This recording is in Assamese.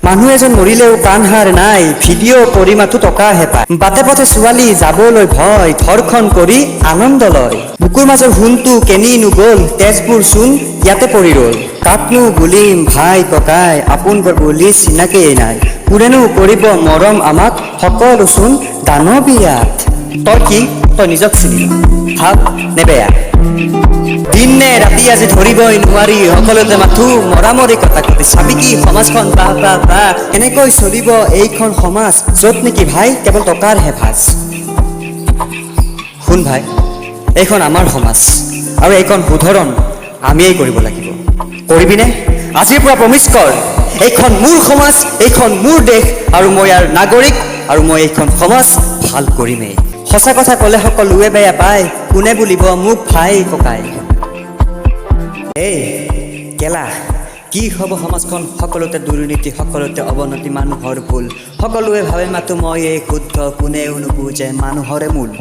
মানুহ এজন মৰিলেও কাণসাৰ নাই, ভিডিঅ' কৰি মাথো টকাহে পায়। বাটে পথে ছোৱালী যাবলৈ ভয়, ধৰ্ষণ কৰি আনন্দ লয়। বুকুৰ মাজৰ সোণটো কেনি গ'ল, তেজবোৰ চোন ইয়াতে পৰি ৰ'ল। কাকনো বুলিম ভাই ককাই, আপোনবোৰ বুলি চিনাকিয়েই নাই। কোনেনো কৰিব মৰম আমাক, সকলো চোন দানৱীয়াত। তই কি, তই নিজক চিনি ভাল নে বেয়া? দিন নে ৰাতি আজি ধৰিবই নোৱাৰি, সকলোতে মাথো মৰামৰি কথা কতি। চাবি কি সমাজখন বা কেনেকৈ চলিব এইখন সমাজ, য'ত নেকি ভাই কেৱল টকাৰ হেফাজ। শুন ভাই, এইখন আমাৰ সমাজ আৰু এইখন শুধৰণ আমিয়েই কৰিব লাগিব। কৰিবিনে? আজিৰ পৰা প্ৰমিচ কৰ, এইখন মোৰ সমাজ, এইখন মোৰ দেশ আৰু মই ইয়াৰ নাগৰিক, আৰু মই এইখন সমাজ ভাল কৰিমেই। সঁচা কথা ক'লে সকলোৱে বেয়া পায়, কোনে বুলিব মোক ভাই ককাই। এই কেলা কি হ'ব সমাজখন, সকলোতে দুৰ্নীতি, সকলোতে অৱনতি, মানুহৰ ভুল। সকলোৱে ভাবে মাথো মই এই শুদ্ধ, কোনেও নুবুজে মানুহৰে মূল।